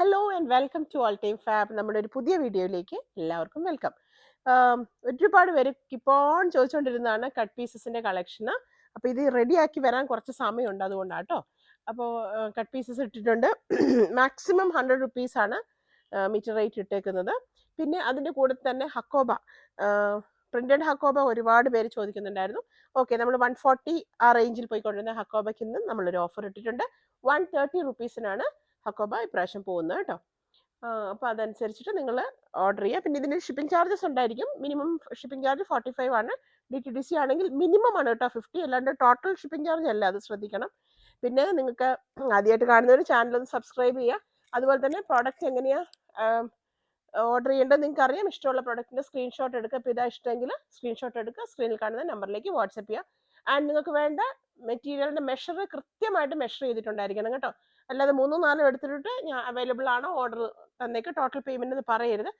Hello and welcome to all time fab. നമ്മുടെ ഒരു പുതിയ വീഡിയോയിലേക്ക് എല്ലാവർക്കും വെൽക്കം. ഒരുപാട് പേര് കിപ്പോൺ ചോദിച്ചുകൊണ്ടിരുന്നതാണ് കട്ട് പീസസിന്റെ കളക്ഷന്. അപ്പോൾ ഇത് റെഡിയാക്കി വരാൻ കുറച്ച് സമയമുണ്ട്, അതുകൊണ്ടാണ് കേട്ടോ. അപ്പോൾ കട്ട് പീസസ് ഇട്ടിട്ടുണ്ട്. മാക്സിമം 100 റുപ്പീസാണ് മീറ്റർ റേറ്റ് ഇട്ടേക്കുന്നത്. പിന്നെ അതിൻ്റെ കൂടെ തന്നെ ഹക്കോബ, പ്രിന്റഡ് ഹക്കോബ ഒരുപാട് പേര് ചോദിക്കുന്നുണ്ടായിരുന്നു. ഓക്കെ, നമ്മൾ 140 ആ റേഞ്ചിൽ പോയിക്കൊണ്ടിരുന്ന ഹക്കോബയ്ക്ക് ഇന്ന് നമ്മളൊരു ഓഫർ ഇട്ടിട്ടുണ്ട്. 130 റുപ്പീസിനാണ് ഹക്കോബ ഇപ്രാവശ്യം പോകുന്നത് കേട്ടോ. അപ്പോൾ അതനുസരിച്ചിട്ട് നിങ്ങൾ ഓർഡർ ചെയ്യുക. പിന്നെ ഇതിന് ഷിപ്പിംഗ് ചാർജസ് ഉണ്ടായിരിക്കും. മിനിമം ഷിപ്പിംഗ് ചാർജ് 45 ആണ്. DTDC ആണെങ്കിൽ മിനിമം ആണ് കേട്ടോ 50, അല്ലാണ്ട് ടോട്ടൽ ഷിപ്പിംഗ് ചാർജ് അല്ല, അത് ശ്രദ്ധിക്കണം. പിന്നെ നിങ്ങൾക്ക് ആദ്യമായിട്ട് കാണുന്നവർ ചാനൽ ഒന്ന് സബ്സ്ക്രൈബ് ചെയ്യുക. അതുപോലെ തന്നെ പ്രോഡക്റ്റ് എങ്ങനെയാണ് ഓർഡർ ചെയ്യേണ്ടത് നിങ്ങൾക്ക് അറിയാം. ഇഷ്ടമുള്ള പ്രോഡക്റ്റിൻ്റെ സ്ക്രീൻഷോട്ട് എടുക്കുക. ഇപ്പോൾ ഇതാ ഇഷ്ടമെങ്കിൽ സ്ക്രീൻഷോട്ട് എടുക്കുക, സ്ക്രീനിൽ കാണുന്ന നമ്പറിലേക്ക് വാട്സപ്പ് ചെയ്യുക. ആൻഡ് നിങ്ങൾക്ക് വേണ്ട മെറ്റീരിയലിൻ്റെ മെഷർ കൃത്യമായിട്ട് മെഷർ ചെയ്തിട്ടുണ്ടായിരിക്കണം കേട്ടോ. അല്ലാതെ 3-4 എടുത്തിട്ട് ഞാൻ അവൈലബിൾ ആണോ ഓർഡർ തന്നേക്ക് ടോട്ടൽ പേയ്മെന്റ് എന്ന് പറയരുത്.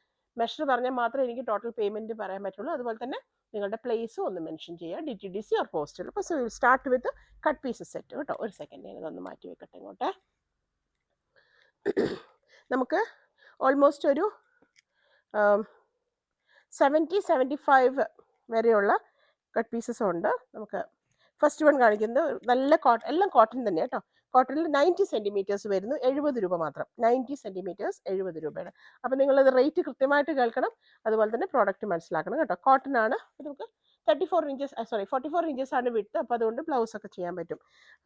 മെഷർ പറഞ്ഞാൽ മാത്രമേ എനിക്ക് ടോട്ടൽ പേയ്മെന്റ് പറയാൻ പറ്റുള്ളൂ. അതുപോലെ തന്നെ നിങ്ങളുടെ പ്ലേസും ഒന്ന് മെൻഷൻ ചെയ്യുക, DTDC ഓർ പോസ്റ്റൽ. അപ്പോൾ so will start with cut pieces set കേട്ടോ. ഒരു സെക്കൻഡ് ഞാനതൊന്ന് മാറ്റി വെക്കട്ടെ ഇങ്ങോട്ടെ. നമുക്ക് ഓൾമോസ്റ്റ് ഒരു 70-75 വരെയുള്ള കട്ട് പീസസ് ഉണ്ട്. നമുക്ക് ഫസ്റ്റ് വൺ കാണിക്കുന്നത് നല്ല കോട്ടൺ, എല്ലാം കോട്ടൺ തന്നെ കേട്ടോ. കോട്ടണിൽ 90 സെൻറ്റിമീറ്റേഴ്സ് വരുന്നു, 70 രൂപ മാത്രം. 90 സെൻറ്റിമീറ്റേഴ്സ് 70 രൂപയാണ്. അപ്പോൾ നിങ്ങളത് റേറ്റ് കൃത്യമായിട്ട് കേൾക്കണം, അതുപോലെ തന്നെ പ്രോഡക്റ്റ് മനസ്സിലാക്കണം കേട്ടോ. കോട്ടൺ ആണ്. നമുക്ക് 44 ഇഞ്ചസ് ആണ് വിട്ട്. അപ്പോൾ അതുകൊണ്ട് ബ്ലൗസ് ഒക്കെ ചെയ്യാൻ പറ്റും.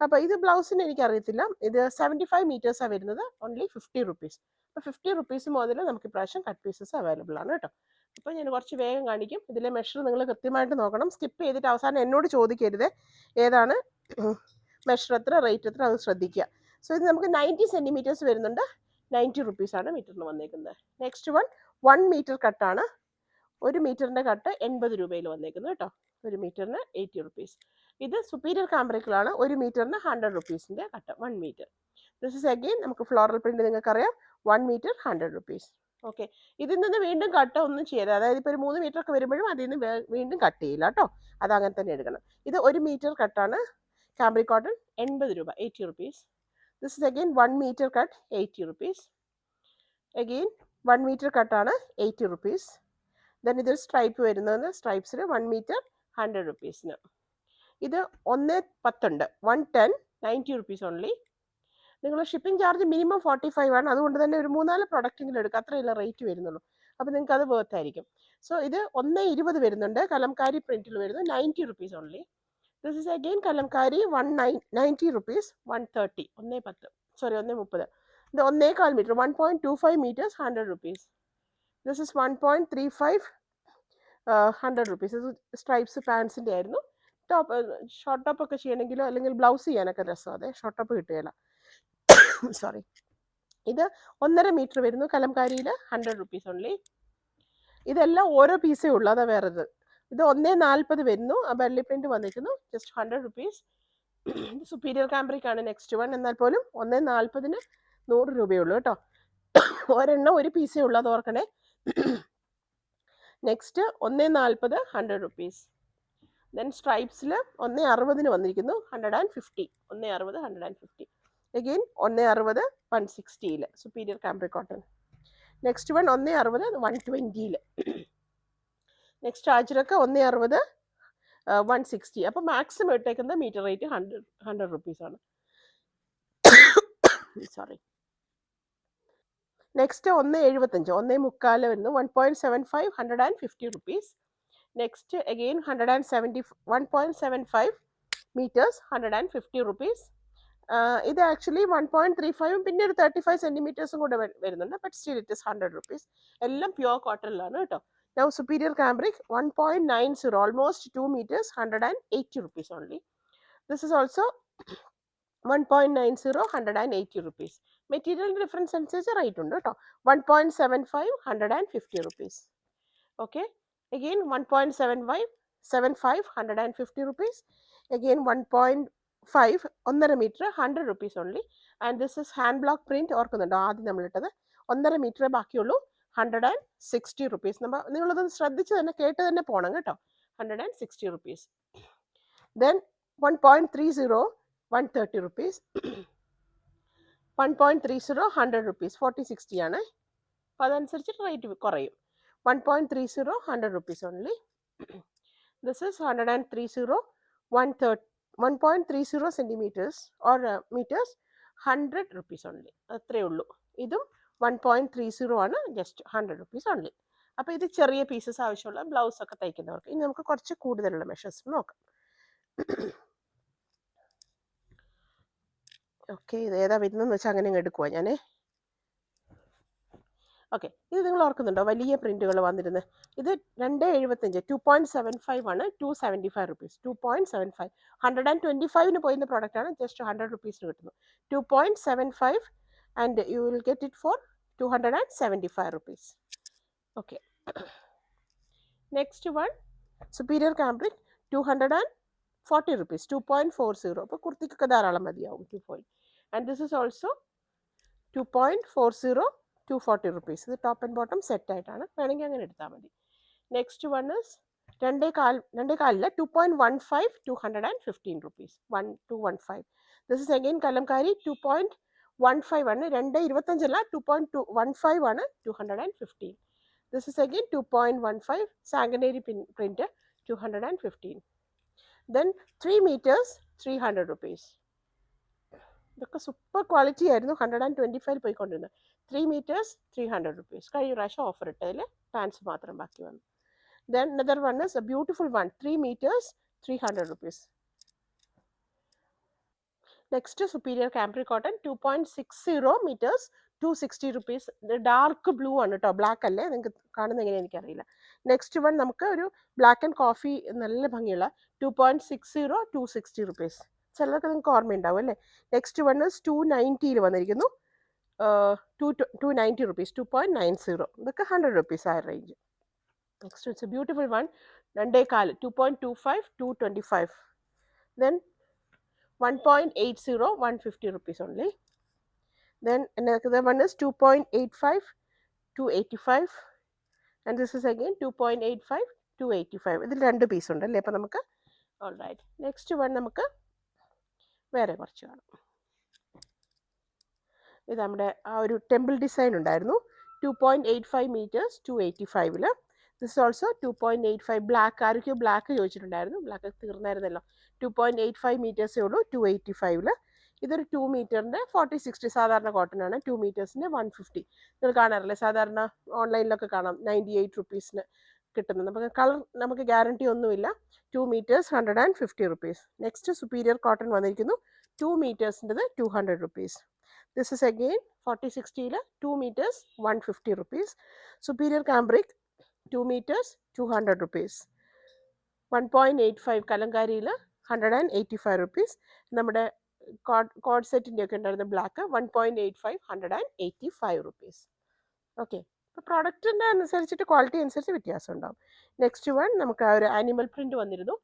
അപ്പോൾ ഇത് ബ്ലൗസിന് എനിക്കറിയത്തില്ല. ഇത് 75 മീറ്റേഴ്സാണ് വരുന്നത്, ഓൺലി 50 റുപ്പീസ്. അപ്പോൾ 50 റുപ്പീസ് മുതൽ നമുക്ക് ഇപ്രാവശ്യം കട്ട് പീസസ് അവൈലബിൾ ആണ് കേട്ടോ. അപ്പോൾ ഞാൻ കുറച്ച് വേഗം കാണിക്കും. ഇതിലെ മെഷർ നിങ്ങൾ കൃത്യമായിട്ട് നോക്കണം. സ്കിപ്പ് ചെയ്തിട്ട് അവസാനം എന്നോട് ചോദിക്കരുത് ഏതാണ് മെഷർ എത്ര, റേറ്റ് എത്ര, അത് ശ്രദ്ധിക്കുക. സോ ഇത് നമുക്ക് 90 സെൻറ്റിമീറ്റേഴ്സ് വരുന്നുണ്ട്, 90 റുപ്പീസാണ് മീറ്ററിന് വന്നേക്കുന്നത്. Next 1 metre കട്ടാണ്. 1 മീറ്ററിൻ്റെ കട്ട് 80 രൂപയിൽ വന്നേക്കുന്നത് കേട്ടോ. 1 മീറ്ററിന് 80 റുപ്പീസ്. ഇത് സുപ്പീരിയർ കാംബ്രിക്കിലാണ്. 1 മീറ്ററിന് 100 റുപ്പീസിൻ്റെ cut, 1 metre. This is again നമുക്ക് ഫ്ലോറൽ പ്രിന്റ് നിങ്ങൾക്കറിയാം, 1 മീറ്റർ 100 റുപ്പീസ്. ഓക്കെ, ഇതിൽ നിന്ന് വീണ്ടും കട്ട് ഒന്നും ചെയ്യരുത്. അതായത് ഇപ്പോൾ ഒരു 3 മീറ്റർ ഒക്കെ വരുമ്പോഴും അതിൽ നിന്ന് വീണ്ടും കട്ട് ചെയ്യില്ല കേട്ടോ. അത് അങ്ങനെ തന്നെ എടുക്കണം. ഇത് 1 മീറ്റർ കട്ടാണ്, കാംബ്രിക് കോട്ടൺ, 80 രൂപ, 80 rupees. This is again 1 metre cut, 80 rupees. Again 1 metre കട്ടാണ്, 80 റുപ്പീസ്. ദെൻ ഇതൊരു സ്ട്രൈപ്പ് വരുന്നത്, സ്ട്രൈപ്സിൽ 1 മീറ്റർ 100 റുപ്പീസിന്. ഇത് 1.10 ഉണ്ട്, 110, 90 റുപ്പീസ് ഓൺലി. നിങ്ങൾ ഷിപ്പിംഗ് ചാർജ് മിനിമം 45 ആണ്. അതുകൊണ്ട് തന്നെ ഒരു 3-4 പ്രൊഡക്റ്റെങ്കിലും എടുക്കുക, അത്രയുള്ള റേറ്റ് വരുന്നുള്ളൂ. അപ്പോൾ നിങ്ങൾക്ക് അത് വർത്ത് ആയിരിക്കും. സോ ഇത് 1.20 വരുന്നുണ്ട്, കലംകാരി പ്രിന്റിൽ വരുന്നു, 90 rupees only. This is again Kalamkari, 90 rupees, 130, 1.10, sorry 1.30. ഇത് 1.25 metre, 1.25 metres, 100 rupees. This is 1.35, 100 rupees. ഇത് സ്ട്രൈപ്സ് പാൻസിൻ്റെ ആയിരുന്നു. ടോപ്പ്, ഷോർട്ട് ടോപ്പ് ഒക്കെ ചെയ്യണമെങ്കിലോ അല്ലെങ്കിൽ ബ്ലൗസ് ചെയ്യാനൊക്കെ രസം. അതെ, ഷോർട്ട് ടോപ്പ് കിട്ടുകയില്ല, സോറി. ഇത് 1.5 മീറ്റർ വരുന്നു, കലംകാരിയിൽ 100 റുപ്പീസ് ഓൺലി. ഇതെല്ലാം ഓരോ പീസേ ഉള്ളൂ, അതാ വേറത്. ഇത് 1.40 വരുന്നു, ആ ബെർലി പ്രിന്റ് വന്നിരിക്കുന്നു, ജസ്റ്റ് 100 റുപ്പീസ്. ഇത് സുപ്പീരിയർ കാംബ്രിക് ആണ് നെക്സ്റ്റ് വൺ. എന്നാൽ പോലും 1.40 100 രൂപയുള്ളൂ കേട്ടോ. ഒരെണ്ണം ഒരു പീസേ ഉള്ളൂ, അത് ഓർക്കണേ. Next 1.40, 100 rupees. ദെൻ സ്ട്രൈപ്സിൽ 1.60 വന്നിരിക്കുന്നു, 150, 1.60, 150. Again 1.60, 160 superior cambric cotton. Next one 1.60, 120. Next ആച്ചിറൊക്കെ 1.60, 160. അപ്പോൾ മാക്സിമം ഇട്ടേക്കുന്ന മീറ്റർ റേറ്റ് 100 റുപ്പീസാണ്. സോറി. നെക്സ്റ്റ് 1.75, 1.45 വരുന്നു, 1.75, 150 rupees. Next again 1.75 metres, 150 rupees. ഇത് ആക്ച്വലി 1.35 പിന്നെ ഒരു 35 സെൻറ്റിമീറ്റേഴ്സും കൂടെ വരുന്നുണ്ട്. But still it is 100 rupees. എല്ലാം പ്യുവർ കോട്ടണിലാണ് കേട്ടോ. Now superior cambric 1.90, almost 2 metres, 180 rupees only. This is also 1.90, 180 rupees. Material difference അനുസരിച്ച് റേറ്റ് ഉണ്ട് കേട്ടോ. 1.75, 150 rupees. Okay, again 1.75, 150 rupees. Again 1.5, 1.5 metre, 100 rupees only. And this is hand block print, ഓർക്കുന്നുണ്ടോ ആദ്യം നമ്മളിട്ടത്? 1.5 metre ബാക്കിയുള്ളൂ, 160 rupees. നിങ്ങളതൊന്ന് ശ്രദ്ധിച്ച് തന്നെ കേട്ട് തന്നെ പോകണം കേട്ടോ. 160 റുപ്പീസ്. Then 1.30, 130 rupees. 1.30 100 rupees 40-60 ആണ്. അപ്പോൾ അതനുസരിച്ച് റേറ്റ് കുറയും. 1.30 100 rupees only. This is 130 1.30 centimeters or meters 100 rupees only. അത്രേ ഉള്ളൂ. ഇതും 1.30 ആണ്, ജസ്റ്റ് 100 rupees only. അപ്പോൾ ഇത് ചെറിയ പീസസ് ആവശ്യമുള്ള ബ്ലൗസ് ഒക്കെ തയ്ക്കുന്നവർക്ക്. ഇനി നമുക്ക് കുറച്ച് കൂടുതലുള്ള മെഷേഴ്സ് നോക്കാം. ഓക്കെ, ഇത് ഏതാ വരുന്നതെന്ന് വെച്ചാൽ അങ്ങനെ എടുക്കുക ഞാൻ. ഓക്കെ, ഇത് നിങ്ങൾ ഓർക്കുന്നുണ്ടോ? വലിയ പ്രിന്റുകൾ വന്നിരുന്നത്. ഇത് 2.75 2.75 ആണ്. 275 rupees 2.75. 125 പോയിരുന്ന പ്രോഡക്റ്റ് ആണ്, ജസ്റ്റ് 100 rupeesന് കിട്ടുന്നു. 2.75 and you will get it for 275 rupees. Okay. Next one, superior cambric 240 rupees 2.40. അപ്പോൾ കുർത്തിക്കൊക്കെ ധാരാളം മതിയാവും 2. And this is also 2.40 240 rupees. ഇത് ടോപ്പ് ആൻഡ് ബോട്ടം സെറ്റ് ആയിട്ടാണ്, വേണമെങ്കിൽ അങ്ങനെ എടുത്താൽ മതി. Next one is 2.4 2.15 215 rupees 1215. This is again Kalamkari 2.15 ആണ്. 2.25 അല്ല, 2.15 ആണ് 215. This is again 2.15 സാങ്കനേരി print 215. Then 3 meters 300 rupees. ഇതൊക്കെ സൂപ്പർ ക്വാളിറ്റി ആയിരുന്നു. 125 പോയിക്കൊണ്ടിരുന്നത്. 3 meters 300 rupees. കഴിഞ്ഞ പ്രാവശ്യം ഓഫർ ഇട്ടതിൽ പാൻസ് മാത്രം ബാക്കി വന്നു. Then another one is a beautiful one, 3 meters 300 rupees. Next superior cambric cotton 2.60 meters 260 rupees. Dark blue ആണ് കേട്ടോ, ബ്ലാക്ക് അല്ലേ. നിങ്ങൾക്ക് കാണുന്ന എങ്ങനെ എനിക്കറിയില്ല. നെക്സ്റ്റ് വൺ നമുക്ക് ഒരു ബ്ലാക്ക് ആൻഡ് കോഫി നല്ല ഭംഗിയുള്ള 2.60 260 rupees. ചിലർക്ക് നിങ്ങൾക്ക് ഓർമ്മയുണ്ടാവും അല്ലേ. നെക്സ്റ്റ് വൺ ഇസ് 290 വന്നിരിക്കുന്നു. 290 rupees 2.90. ഇതൊക്കെ 100 rupees ആ range. Next it's A beautiful one 2.25 225 225. Then 1.80 150 rupees only. Then another one is 2.85 285. And this is again 2.85 285. ഇതിൽ 2 പീസ് ഉണ്ട് അല്ലേ. അപ്പോൾ നമുക്ക് ഓൾ റൈറ്റ്. നെക്സ്റ്റ് വൺ നമുക്ക് വേറെ കുറച്ച് കാണാം. ഇത് നമ്മുടെ ആ ഒരു ടെമ്പിൾ ഡിസൈൻ ഉണ്ടായിരുന്നു. 2.85 meters 285. This also 2.85. ബ്ലാക്ക് ആരൊക്കെയോ ബ്ലാക്ക് ചോദിച്ചിട്ടുണ്ടായിരുന്നു, ബ്ലാക്ക് തീർന്നായിരുന്നല്ലോ. 2.85 meters ഉള്ളൂ 285. ഇതൊരു 2 മീറ്ററിൻ്റെ 40-60 സാധാരണ കോട്ടൺ ആണ്. 2 മീറ്റേഴ്സിൻ്റെ 150. നിങ്ങൾ കാണാറില്ലേ, സാധാരണ ഓൺലൈനിലൊക്കെ കാണാം 98 rupeesന് കിട്ടുന്നത്. നമുക്ക് കളർ നമുക്ക് ഗ്യാരണ്ടി ഒന്നുമില്ല. 2 meters 150 rupees. Next superior cotton വന്നിരിക്കുന്നു. 2 മീറ്റേഴ്സിൻ്റെത് 200 rupees. This is again 40-60 2 meters 150 rupees. Superior cambric 2 meters 200 rupees. 1.85 കലങ്കാരിയിൽ 185 rupees. നമ്മുടെ കോഡ് സെറ്റിൻ്റെ ഒക്കെ ഉണ്ടായിരുന്ന ബ്ലാക്ക് 1.85 185 rupees. ഓക്കെ, ഇപ്പോൾ പ്രോഡക്റ്റിൻ്റെ അനുസരിച്ചിട്ട് ക്വാളിറ്റി അനുസരിച്ച് വ്യത്യാസം ഉണ്ടാവും. നെക്സ്റ്റ് വൺ നമുക്ക് ആ ഒരു ആനിമൽ പ്രിൻ്റ് വന്നിരുന്നു.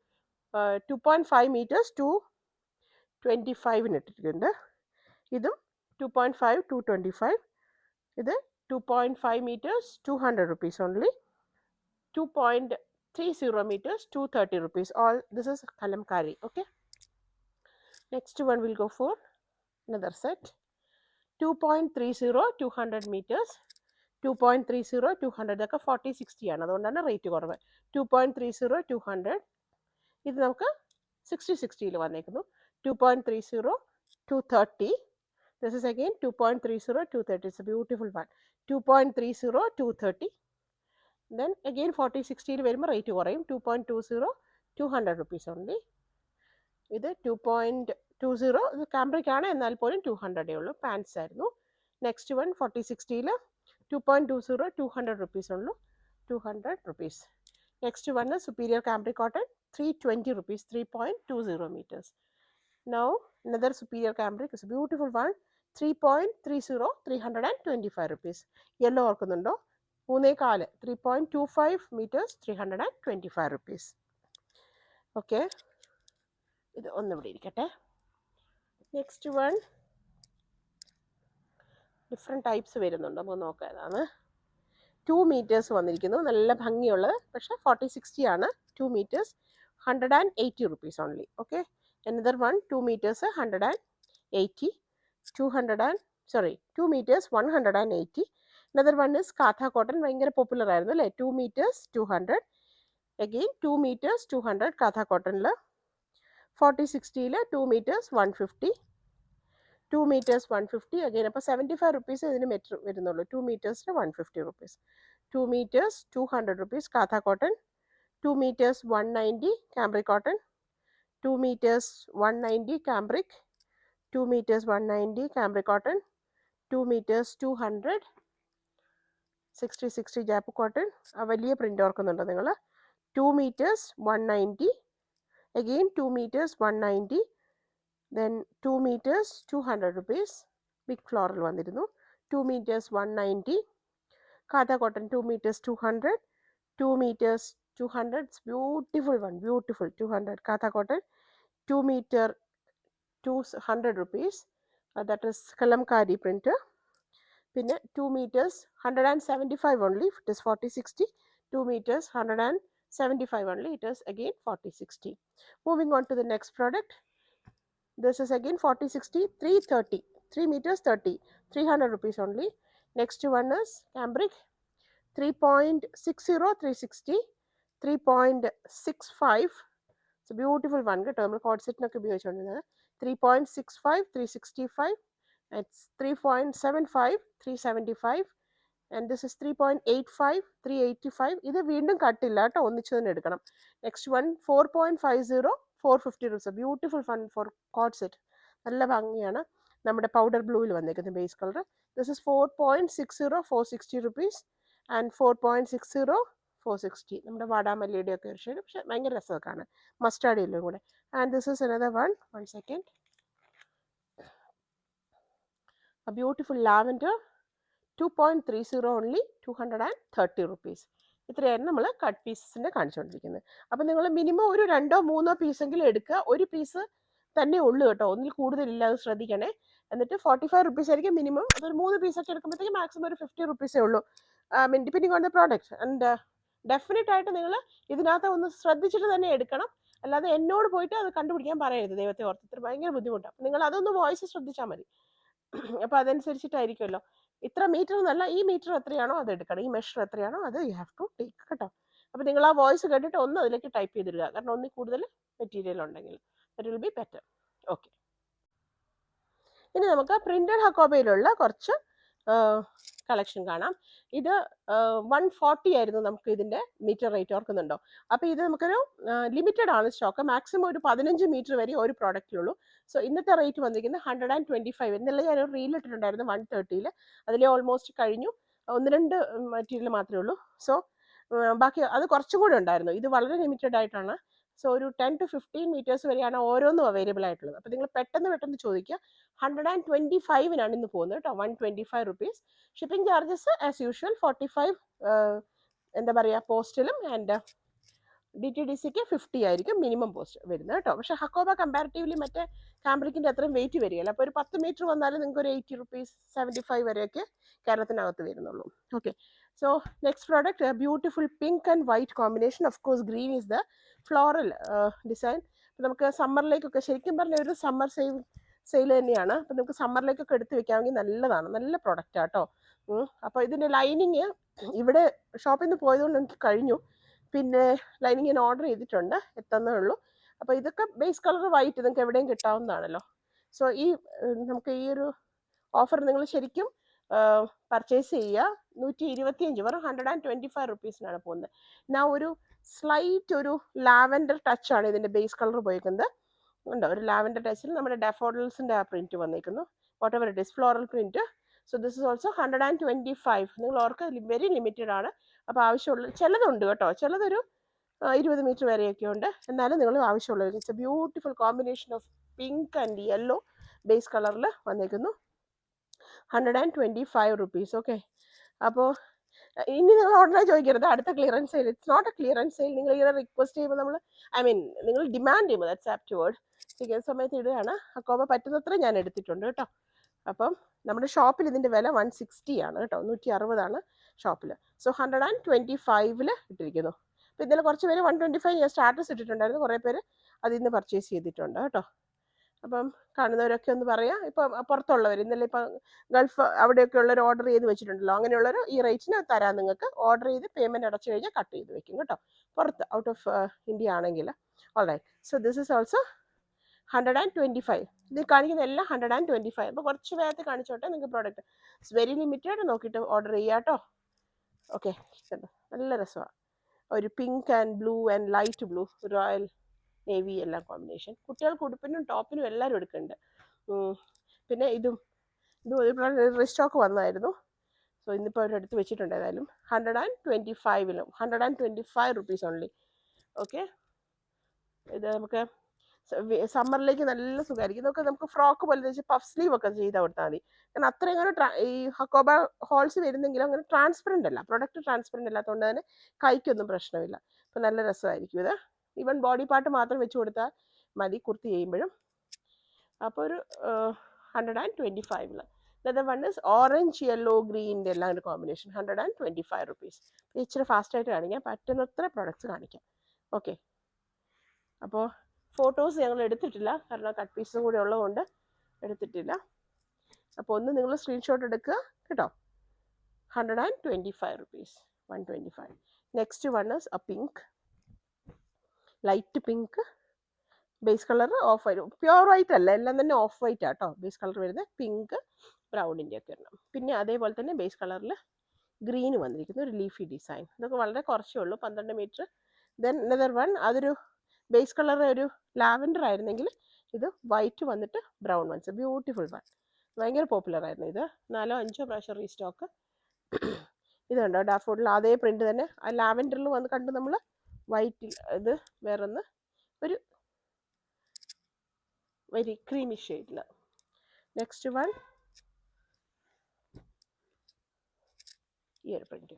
2.5 meters 225 ഇട്ടിട്ടുണ്ട്. ഇതും 2.5 225. ഇത് 2.5 meters 200 rupees only. 2.30 meters 230 rupees. All this is kalamkari. Okay, next one will go for another set. 2.30 200 meters 2.30 200. ഇതൊക്കെ 40-60 ആണ്, അതുകൊണ്ടാണ് റേറ്റ് കുറവ്. 2.30 200. ഇത് നമുക്ക് 60-60 വന്നേക്കുന്നു. 2.30 230. This is again 2.30 230. It's a beautiful one. 2.30 230. Then again 40-60 വരുമ്പോൾ റേറ്റ് കുറയും. 2.20 200 rupees only. ഇത് 2.20 ഇത് കാംബ്രിക് ആണ്, എന്നാൽ പോലും 200 ഉള്ളൂ. പാൻസ് ആയിരുന്നു. നെക്സ്റ്റ് വൺ 40-60 2.20 200 rupees ഉള്ളൂ. 200 rupees. Next one superior cambric cotton 320 rupees 3.20 meters. Now another superior cambric is a beautiful one. 3.30 325 rupees. Yellow ഓർക്കുന്നുണ്ടോ? 3.4 3.25 meters 325 rupees. ഓക്കെ, ഇത് ഒന്നിവിടെ ഇരിക്കട്ടെ. നെക്സ്റ്റ് വൺ ഡിഫറെൻറ്റ് ടൈപ്സ് വരുന്നുണ്ട്, നമുക്ക് നോക്കാം ഏതാണ്. 2 meters വന്നിരിക്കുന്നു, നല്ല ഭംഗിയുള്ളത്. പക്ഷേ 40-60 ആണ്. 2 meters 180 rupees only. Okay, another one 2 meters 180, 2 meters 180. Another one is Katha cotton, ഭയങ്കര പോപ്പുലർ ആയിരുന്നു അല്ലേ, 2 meters 200. again 2 meters 200 Katha cottonൽ. 40-60 2 meters 150, 2 meters 150 again. അപ്പോൾ 75 rupees ഇതിന് മെറ്റർ വരുന്നുള്ളൂ. 2 meters 150 rupees. 2 meters 200 rupees Katha cotton. 2 meters 190 cambric cotton. 2 meters 190 cambric. 2 meters 190 cambric cotton. 2 meters 200 60 ജാപ്പ് cotton. ആ വലിയ print ഓർക്കുന്നുണ്ടോ നിങ്ങൾ? 2 meters 190, again 2 meters 190, then 2 meters 200 rupees big floral വന്നിരുന്നു. 2 meters 190 Katha cotton. 2 meters 200, 2 meters 200, it's beautiful one, beautiful 200 Katha cotton. 2 meter 200 rupees, that is kalamkari print. പിന്നെ 2 meters 175 only, it is 40-60. 2 meters 175 only, it is again 40-60. Moving on to the next product. This is again 40-60, 330, 3 meters 30, 300 rupees only. Next one is cambric, 3.60 360, 3.65. It's a beautiful one. നമ്മൾ code സെറ്റിനൊക്കെ ഉപയോഗിച്ചുകൊണ്ടിരുന്നത്. 3.65 365, it's 3.75 375, and this is 3.85 385. ഇത് വീണ്ടും കട്ടില്ല കേട്ടോ, ഒന്നിച്ച് തന്നെ എടുക്കണം. Next one 4.50 450 rupees. Beautiful fun for code set. നല്ല ഭംഗിയാണ്. നമ്മുടെ പൗഡർ ബ്ലൂവിൽ വന്നേക്കുന്നത് base colour. This is 4.60 460 rupees and 4.60 460. നമ്മുടെ വാടാമല്ലിയുടെ ഒക്കെ ഒരു ഷെയ്ഡ്, പക്ഷെ ഭയങ്കര രസമൊക്കെ കാണാൻ, മസ്റ്റാർഡ് യെല്ലോ കൂടെ. And this is another one second, a beautiful lavender, 2.30 only, 230 rupees. ഇത്രയാണ് നമ്മൾ കട്ട് പീസസിൻ്റെ കാണിച്ചുകൊണ്ടിരിക്കുന്നത്. അപ്പം നിങ്ങൾ മിനിമം ഒരു 2-3 പീസെങ്കിലും എടുക്കുക. ഒരു പീസ് തന്നെ ഉള്ളൂ കേട്ടോ, ഒന്നിൽ കൂടുതലില്ല, അത് ശ്രദ്ധിക്കണേ. എന്നിട്ട് 45 rupees ആയിരിക്കും മിനിമം. അതൊരു 3 പീസൊക്കെ എടുക്കുമ്പോഴത്തേക്ക് മാക്സിമം ഒരു 50 rupees ഉള്ളൂ, depending on the product. And definite ആയിട്ട് നിങ്ങൾ ഇതിനകത്ത് ഒന്ന് ശ്രദ്ധിച്ചിട്ട് തന്നെ എടുക്കണം. അല്ലാതെ എന്നോട് പോയിട്ട് അത് കണ്ടുപിടിക്കാൻ പറയരുത്, ദൈവത്തെ ഓർത്ത്. ഇത്ര ഭയങ്കര ബുദ്ധിമുട്ടാണ്. നിങ്ങൾ അതൊന്ന് വോയിസ് ശ്രദ്ധിച്ചാൽ മതി. അപ്പോൾ അതനുസരിച്ചിട്ടായിരിക്കുമല്ലോ. ഇത്ര മീറ്റർ എന്നല്ല, ഈ മീറ്റർ എത്രയാണോ അത് എടുക്കണം, ഈ മെഷർ എത്രയാണോ അത് യു ഹാവ് ടു ടേക്ക് കേട്ടോ. അപ്പോൾ നിങ്ങൾ ആ വോയിസ് കേട്ടിട്ട് ഒന്ന് അതിലേക്ക് ടൈപ്പ് ചെയ്തിടുക, കാരണം ഒന്നിൽ കൂടുതൽ മെറ്റീരിയൽ ഉണ്ടെങ്കിൽ that will be better. Okay, ഇനി നമുക്ക് പ്രിന്റഡ് ഹക്കോബയിലുള്ള കുറച്ച് കളക്ഷൻ കാണാം. ഇത് 140 ആയിരുന്നു നമുക്ക് ഇതിൻ്റെ മീറ്റർ റേറ്റ്, ഓർക്കുന്നുണ്ടോ? അപ്പോൾ ഇത് നമുക്കൊരു ലിമിറ്റഡ് ആണ് സ്റ്റോക്ക്, മാക്സിമം ഒരു 15 മീറ്റർ വരെ ഒരു പ്രോഡക്റ്റിലുള്ളൂ. സോ ഇന്നത്തെ റേറ്റ് വന്നിരിക്കുന്നത് 125 എന്നുള്ള ഞാനൊരു റീൽ ഇട്ടിട്ടുണ്ടായിരുന്നു 130. അതിൽ ഓൾമോസ്റ്റ് കഴിഞ്ഞു, 1-2 മെറ്റീരിയൽ മാത്രമേ ഉള്ളൂ. സോ ബാക്കി അത് കുറച്ചും കൂടെ ഉണ്ടായിരുന്നു. ഇത് വളരെ ലിമിറ്റഡ് ആയിട്ടാണ്. സോ ഒരു 10 to 15 meters വരെയാണ് ഓരോന്നും അവൈലബിൾ ആയിട്ടുള്ളത്. അപ്പോൾ നിങ്ങൾ പെട്ടെന്ന് ചോദിക്കുക. 125 ഇന്ന് പോകുന്നത് കേട്ടോ, 125 rupees. Shipping charges as usual 45 എന്താ പറയുക പോസ്റ്റിലും, ആൻഡ് DTDCക്ക് 50 ആയിരിക്കും മിനിമം പോസ്റ്റ് വരുന്നത് കേട്ടോ. പക്ഷേ ഹക്കോബ കമ്പാരിറ്റീവ്ലി മറ്റേ കാംബ്രിക്കിൻ്റെ അത്രയും വെയിറ്റ് വരികയില്ല. അപ്പോൾ ഒരു 10 മീറ്റർ വന്നാലും നിങ്ങൾക്ക് ഒരു 80 rupees 75 വരെയൊക്കെ കേരളത്തിനകത്ത് വരുന്നുള്ളൂ. Okay, so next product, beautiful pink and white combination. Of course green is the floral design. നമുക്ക് സമ്മറിലേക്കൊക്കെ, ശരിക്കും പറഞ്ഞ ഒരു സമ്മർ സെയിൽ തന്നെയാണ്. അപ്പം നമുക്ക് സമ്മറിലേക്കൊക്കെ എടുത്ത് വെക്കാമെങ്കിൽ നല്ലതാണ്, നല്ല പ്രൊഡക്റ്റാണ് കേട്ടോ. അപ്പോൾ ഇതിൻ്റെ ലൈനിങ് ഇവിടെ ഷോപ്പിൽ നിന്ന് പോയതുകൊണ്ട് എനിക്ക് കഴിഞ്ഞു. പിന്നെ ലൈനിങ് ഞാൻ ഓർഡർ ചെയ്തിട്ടുണ്ട്, എത്തുന്നേ ഉള്ളൂ. അപ്പോൾ ഇതൊക്കെ ബേസ് കളർ വൈറ്റ് നിങ്ങൾക്ക് എവിടെയും കിട്ടാവുന്നതാണല്ലോ. സോ ഈ നമുക്ക് ഈ ഒരു ഓഫർ നിങ്ങൾ ശരിക്കും പർച്ചേസ് ചെയ്യുക. 125 വെറും 125 rupees പോകുന്നത്. എന്നാ ഒരു സ്ലൈറ്റ് ഒരു ലാവൻഡർ ടച്ചാണ് ഇതിൻ്റെ ബേസ് കളർ പോയിരിക്കുന്നത്. ഉണ്ടോ, ഒരു ലാവൻഡർ ടച്ചിൽ നമ്മുടെ ഡാഫോഡിൽസിൻ്റെ ആ പ്രിൻറ്റ് വന്നിരിക്കുന്നു, what ever it is, floral print. So this is also 125. നിങ്ങൾ ഓർക്ക് വെരി ലിമിറ്റഡ് ആണ്. അപ്പോൾ ആവശ്യമുള്ള ചിലതുണ്ട് കേട്ടോ, ചിലതൊരു 20 മീറ്റർ വരെയൊക്കെ ഉണ്ട്. എന്നാലും നിങ്ങൾ ആവശ്യമുള്ളത്, it's A beautiful combination of pink and yellow base കളറിൽ വന്നിരിക്കുന്നു. 125 rupees. ഓക്കെ, അപ്പോൾ ഇനി നിങ്ങൾ ഓർഡർ ചോദിക്കരുത് അടുത്ത clearance sale. It's not a clearance sale. നിങ്ങൾ ഇങ്ങനെ റിക്വസ്റ്റ് ചെയ്യുമ്പോൾ നമ്മൾ നിങ്ങൾ ഡിമാൻഡ് ചെയ്യുമ്പോൾ ദാറ്റ്സ് ആപ്റ്റ് വേർഡ്. ചെയ്യുന്ന സമയത്ത് ഇടുകയാണ്. ഹക്കോബ പറ്റുന്നത്ര ഞാൻ എടുത്തിട്ടുണ്ട് കേട്ടോ. അപ്പം നമ്മുടെ ഷോപ്പിൽ ഇതിൻ്റെ വില 160 ആണ് കേട്ടോ, 160 ഷോപ്പിൽ. സോ 125 ഇട്ടിരിക്കുന്നു. അപ്പോൾ ഇതിൽ കുറച്ച് പേര് 125 ഞാൻ സ്റ്റാറ്റസ് ഇട്ടിട്ടുണ്ടായിരുന്നു, കുറേ പേര് അതിൽ നിന്ന് പർച്ചേസ് ചെയ്തിട്ടുണ്ട് കേട്ടോ. അപ്പം കാണുന്നവരൊക്കെ ഒന്ന് പറയാം. ഇപ്പം പുറത്തുള്ളവർ ഇന്നലെ ഇപ്പം ഗൾഫ് അവിടെയൊക്കെ ഉള്ളവർ ഓർഡർ ചെയ്ത് വെച്ചിട്ടുണ്ടല്ലോ, അങ്ങനെയുള്ളവർ ഈ റേറ്റിന് തരാം നിങ്ങൾക്ക്. ഓർഡർ ചെയ്ത് പേയ്മെൻറ്റ് അടച്ചു കഴിഞ്ഞാൽ കട്ട് ചെയ്ത് വെക്കും കേട്ടോ, പുറത്ത് ഔട്ട് ഓഫ് ഇന്ത്യ ആണെങ്കിൽ. Alright, so this is also 125. ഇത് കാണിക്കുന്ന എല്ലാം 125. അപ്പോൾ കുറച്ച് വേഗത്തിൽ കാണിച്ചോട്ടെ നിങ്ങൾക്ക് പ്രോഡക്റ്റ്. ഇറ്റ്സ് വെരി ലിമിറ്റഡ്, നോക്കിയിട്ട് ഓർഡർ ചെയ്യാം കേട്ടോ. ഓക്കെ, നല്ല രസമാണ്. ഒരു pink and blue and light blue, royal navy എല്ലാം കോമ്പിനേഷൻ. കുട്ടികൾക്ക് ഉടുപ്പിനും ടോപ്പിനും എല്ലാവരും എടുക്കുന്നുണ്ട്. പിന്നെ ഇതും ഒരു റീസ്റ്റോക്ക് വന്നായിരുന്നു. സോ ഇന്നിപ്പോൾ അവരെടുത്ത് വെച്ചിട്ടുണ്ട്. ഏതായാലും 125 125 റുപ്പീസ് ഓൺലി. ഓക്കെ, ഇത് നമുക്ക് സമ്മറിലേക്ക് നല്ല സുഖമായിരിക്കും. ഇതൊക്കെ നമുക്ക് ഫ്രോക്ക് പോലെ വെച്ച് പഫ് സ്ലീവ് ഒക്കെ ചെയ്ത് കൊടുത്താൽ മതി. കാരണം അത്രയും അങ്ങനെ ഈ ഹക്കോബ ഹോൾസ് വരുന്നെങ്കിലും അങ്ങനെ ട്രാൻസ്പെറൻ്റ് അല്ല, പ്രൊഡക്റ്റ് ട്രാൻസ്പെറൻ്റ് അല്ലാത്തതുകൊണ്ട് തന്നെ കൈക്കൊന്നും പ്രശ്നമില്ല. അപ്പം നല്ല രസമായിരിക്കും ഇത്. ഈവൻ ബോഡി പാർട്ട് മാത്രം വെച്ച് കൊടുത്താൽ മതി കുർത്തി ചെയ്യുമ്പോഴും. അപ്പോൾ ഒരു 125. Another one is orange, yellow, green എല്ലാം ഒരു കോമ്പിനേഷൻ, 125 റുപ്പീസ്. ഇച്ചിരി ഫാസ്റ്റായിട്ട് കാണിക്കാം, പറ്റുന്നത്ര പ്രൊഡക്ട്സ് കാണിക്കാം. ഓക്കെ, അപ്പോൾ ഫോട്ടോസ് ഞങ്ങൾ എടുത്തിട്ടില്ല, കാരണം കട്ട് പീസും കൂടെ ഉള്ളതുകൊണ്ട് എടുത്തിട്ടില്ല. അപ്പോൾ ഒന്ന് നിങ്ങൾ സ്ക്രീൻഷോട്ട് എടുക്കുക കേട്ടോ. 125 rupees, 125. Next one is A pink, light pink, base colour of white, pure white അല്ല, എല്ലാം തന്നെ ഓഫ് വൈറ്റ് ആട്ടോ ബേസ് കളർ വരുന്നത്. പിങ്ക് ബ്രൗണിൻ്റെ ഒക്കെ വരണം. പിന്നെ അതേപോലെ തന്നെ ബേസ് കളറിൽ ഗ്രീൻ വന്നിരിക്കുന്നു, ഒരു ലീഫി ഡിസൈൻ. ഇതൊക്കെ വളരെ കുറച്ചേ ഉള്ളൂ, 12 മീറ്റർ. ദെൻ അനദർ വൺ, അതൊരു ബേസ് കളർ ഒരു ലാവൻഡർ ആയിരുന്നെങ്കിൽ ഇത് വൈറ്റ് വന്നിട്ട് ബ്രൗൺ വൺസ്, ബ്യൂട്ടിഫുൾ വൺ. ഭയങ്കര പോപ്പുലർ ആയിരുന്നു ഇത്, 4-5 പ്രാവശ്യം റീസ്റ്റോക്ക്. ഇതുണ്ടോ ഡാഫോഡിൽ അതേ പ്രിന്റ് തന്നെ, ആ ലാവൻഡറിൽ വന്ന് കണ്ട് നമ്മൾ വൈറ്റിൽ. ഇത് വേറൊന്ന് ഒരു വെരി ക്രീമി ഷെയ്ഡിൽ. നെക്സ്റ്റ് വൺ ഈ ഒരു പ്രിന്റ്,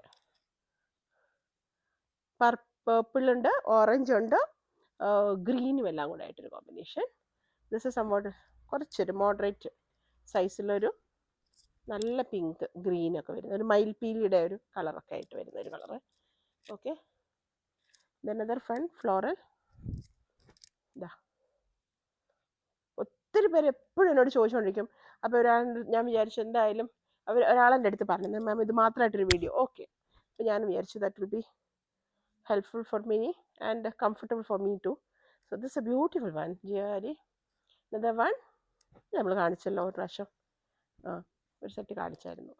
പർപ്പിൾ ഉണ്ട്, ഓറഞ്ച് ഉണ്ട്, ഗ്രീനും എല്ലാം കൂടെ ആയിട്ടൊരു കോമ്പിനേഷൻ. ദിസ് ഇസ് സംവാട്ട് കുറച്ചൊരു മോഡറേറ്റ് സൈസിലൊരു നല്ല പിങ്ക് ഗ്രീനൊക്കെ വരുന്ന ഒരു മയിൽപീലിയുടെ ഒരു കളറൊക്കെ ആയിട്ട് വരുന്ന ഒരു colour. Okay, then other front floral. ഇതാ ഒത്തിരി പേര് എപ്പോഴും എന്നോട് ചോദിച്ചുകൊണ്ടിരിക്കും. അപ്പോൾ ഞാൻ വിചാരിച്ചു എന്തായാലും ഒരാളെൻ്റെ അടുത്ത് പറഞ്ഞു, മാം ഇത് മാത്രമായിട്ടൊരു വീഡിയോ. ഓക്കെ, അപ്പോൾ ഞാൻ വിചാരിച്ചു that will be helpful for me and comfortable for me too. So this is a beautiful one, ജിയാരി. another one നമ്മൾ കാണിച്ചല്ലോ ഒരു പ്രാവശ്യം, ഒരു സെറ്റ് കാണിച്ചായിരുന്നു.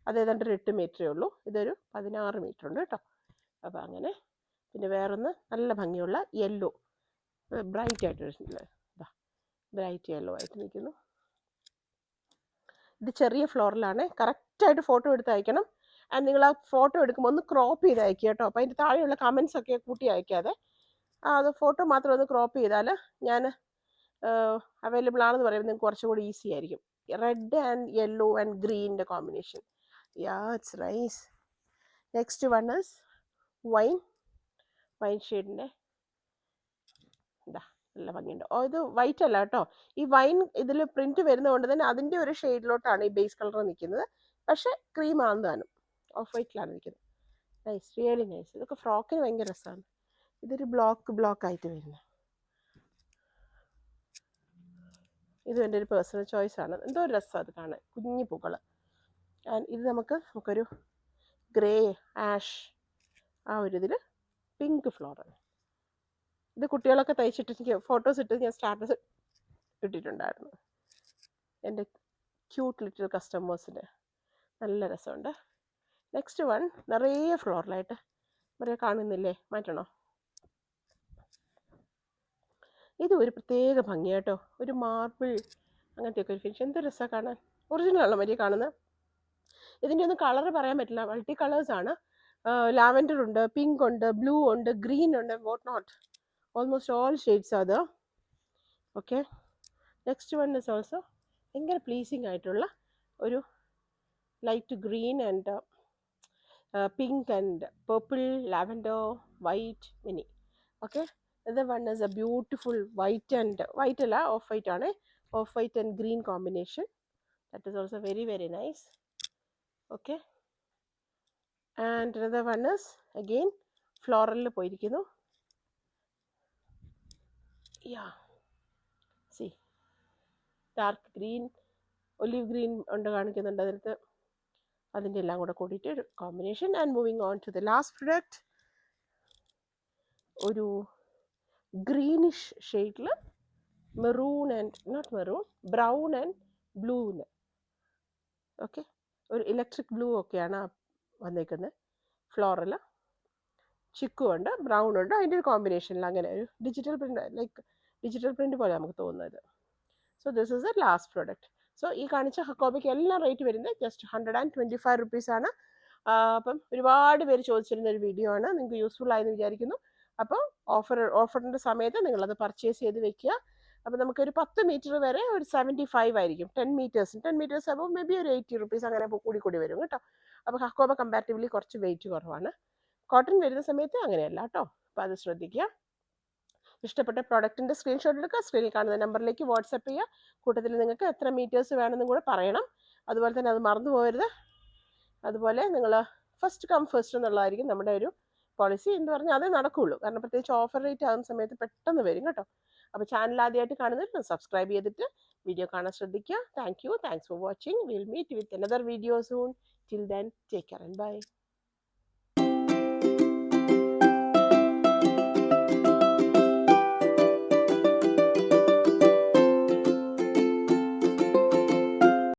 അത് ഏതാണ്ട് ഒരു 8 മീറ്ററേ ഉള്ളൂ, ഇതൊരു 16 മീറ്റർ ഉണ്ട് കേട്ടോ. അപ്പോൾ അങ്ങനെ. പിന്നെ വേറൊന്ന് നല്ല ഭംഗിയുള്ള യെല്ലോ, ബ്രൈറ്റ് ആയിട്ട് ബ്രൈറ്റ് യെല്ലോ ആയിട്ട് നിൽക്കുന്നു. ഇത് ചെറിയ ഫ്ലോറിലാണ്. കറക്റ്റായിട്ട് ഫോട്ടോ എടുത്ത് അയക്കണം. ആൻഡ് നിങ്ങൾ ആ ഫോട്ടോ എടുക്കുമ്പോൾ ഒന്ന് ക്രോപ്പ് ചെയ്ത് അയക്കുക കേട്ടോ. അപ്പോൾ അതിൻ്റെ താഴെയുള്ള കമൻസ് ഒക്കെ കൂട്ടി അയക്കാതെ അത് ഫോട്ടോ മാത്രം ഒന്ന് ക്രോപ്പ് ചെയ്താൽ ഞാൻ അവൈലബിൾ ആണെന്ന് പറയുമ്പോൾ നിങ്ങൾക്ക് കുറച്ചും കൂടി ഈസി ആയിരിക്കും. റെഡ് ആൻഡ് യെല്ലോ ആൻഡ് ഗ്രീനിൻ്റെ combination, yeah it's nice. Next one is wine ഷെയ്ഡിൻ്റെ. ഇതാ നല്ല ഭംഗിയുണ്ട്. ഇത് വൈറ്റ് അല്ല കേട്ടോ, ഈ വൈൻ ഇതിൽ പ്രിന്റ് വരുന്നതുകൊണ്ട് തന്നെ അതിൻ്റെ ഒരു ഷെയ്ഡിലോട്ടാണ് ഈ ബേസ് കളർ നിൽക്കുന്നത്. പക്ഷേ ക്രീം ആണെന്ന് താനും, ഓഫ് വൈറ്റിലാണ് നിൽക്കുന്നത്. Nice, really nice. ഇതൊക്കെ ഫ്രോക്കിന് ഭയങ്കര രസമാണ്. ഇതൊരു ബ്ലോക്ക് ആയിട്ട് വരുന്നത്. ഇതും എൻ്റെ ഒരു പേഴ്സണൽ ചോയ്സ് ആണ്. എന്തോ ഒരു രസമാണ് അത് കാണാൻ, കുഞ്ഞു പൂക്കൾ. ആൻഡ് ഇത് നമുക്കൊരു ഗ്രേ ആഷ് ആ ഒരു ഇതിൽ പിങ്ക് ഫ്ലോറാണ്. ഇത് കുട്ടികളൊക്കെ തയ്ച്ചിട്ട് എനിക്ക് ഫോട്ടോസ് ഇട്ട് ഞാൻ സ്റ്റാറ്റസ് ഇട്ടിട്ടുണ്ടായിരുന്നു എൻ്റെ ക്യൂട്ട് ലിറ്റിൽ കസ്റ്റമേഴ്സിന്. നല്ല രസമുണ്ട്. നെക്സ്റ്റ് വൺ നിറയെ ഫ്ലോറലായിട്ട് നിറയെ കാണുന്നില്ലേ, മാറ്റണോ? ഇത് ഒരു പ്രത്യേക ഭംഗിയാട്ടോ, ഒരു മാർബിൾ അങ്ങനത്തെയൊക്കെ ഒരു ഫിനിഷ്. എന്ത് രസമാണ് കാണാൻ, ഒറിജിനലാണോ മര്യ കാണുന്നത്. ഇതിൻ്റെ ഒന്നും കളറ് പറയാൻ പറ്റില്ല, മൾട്ടി കളേഴ്സാണ്. ലാവൻഡർ ഉണ്ട്, പിങ്ക് ഉണ്ട്, ബ്ലൂ ഉണ്ട്, ഗ്രീൻ ഉണ്ട്, what not, almost all shades അത്. Okay, next one is also ഭയങ്കര പ്ലീസിങ് ആയിട്ടുള്ള ഒരു light green and pink and purple, lavender, white mini. Okay, the one is a beautiful white and white അല്ല, off white ആണ്, off white and green combination. that is also very very nice. Okay, and another one is again ഫ്ലോറലിൽ പോയിരിക്കുന്നു. Yeah, see, dark green, olive green ഉണ്ട് കാണിക്കുന്നുണ്ട് അതിനകത്ത്. അതിൻ്റെ എല്ലാം കൂടെ കൂടിയിട്ട് ഒരു combination. And moving on to the last product, ഒരു ഗ്രീനിഷ് ഷെയ്ഡിൽ maroon and not maroon, brown and ബ്ലൂവിന്. ഓക്കെ, ഒരു ഇലക്ട്രിക് ബ്ലൂ ഒക്കെയാണ് വന്നേക്കുന്നത്. ഫ്ലോറൽ ചിക്കു ഉണ്ട്, ബ്രൗൺ ഉണ്ട്, അതിൻ്റെ ഒരു കോമ്പിനേഷനിൽ അങ്ങനെ ഒരു digital print, like digital print പോലെ നമുക്ക് തോന്നുന്നത്. So this is the last product. So ഈ കാണിച്ച ഹക്കോബയ്ക്ക് എല്ലാം റേറ്റ് വരുന്നത് ജസ്റ്റ് 125 റുപ്പീസാണ്. അപ്പം ഒരുപാട് പേര് ചോദിച്ചിരുന്ന ഒരു വീഡിയോ ആണ്, നിങ്ങൾക്ക് യൂസ്ഫുൾ ആയെന്ന് വിചാരിക്കുന്നു. അപ്പോൾ ഓഫറിൻ്റെ സമയത്ത് നിങ്ങളത് പർച്ചേസ് ചെയ്ത് വെക്കുക. അപ്പോൾ നമുക്കൊരു 10 മീറ്റർ വരെ ഒരു 75 ആയിരിക്കും. 10 മീറ്റേഴ്സ് അപ്പോൾ മേ ബി ഒരു 80 റുപ്പീസ് അങ്ങനെ കൂടി വരും കേട്ടോ. അപ്പോൾ ഹക്കോബ കമ്പാരിറ്റീവ്ലി കുറച്ച് വെയിറ്റ് കുറവാണ്. കോട്ടൺ വരുന്ന സമയത്ത് അങ്ങനെയല്ല കേട്ടോ. അപ്പോൾ അത് ശ്രദ്ധിക്കുക. ഇഷ്ടപ്പെട്ട പ്രോഡക്റ്റിൻ്റെ സ്ക്രീൻഷോട്ട് എടുക്കുക, സ്ക്രീനിൽ കാണുന്ന നമ്പറിലേക്ക് വാട്സപ്പ് ചെയ്യുക. കൂട്ടത്തിൽ നിങ്ങൾക്ക് എത്ര മീറ്റേഴ്സ് വേണമെന്നും കൂടെ പറയണം. അതുപോലെ തന്നെ അത് മറന്നു പോകരുത്. അതുപോലെ നിങ്ങൾ ഫസ്റ്റ് കം ഫസ്റ്റ് എന്നുള്ളതായിരിക്കും നമ്മുടെ ഒരു പോളിസി എന്ന് പറഞ്ഞാൽ അതേ നടക്കുകയുള്ളൂ. കാരണം പ്രത്യേകിച്ച് ഓഫർ റേറ്റ് ആകുന്ന സമയത്ത് പെട്ടെന്ന് വരും കേട്ടോ. അപ്പോൾ ചാനൽ ആദ്യമായിട്ട് കാണുന്നവർ സബ്സ്ക്രൈബ് ചെയ്തിട്ട് വീഡിയോ കാണാൻ ശ്രദ്ധിക്കുക. Thanks for watching. Will meet with another video soon. Till then take care and by.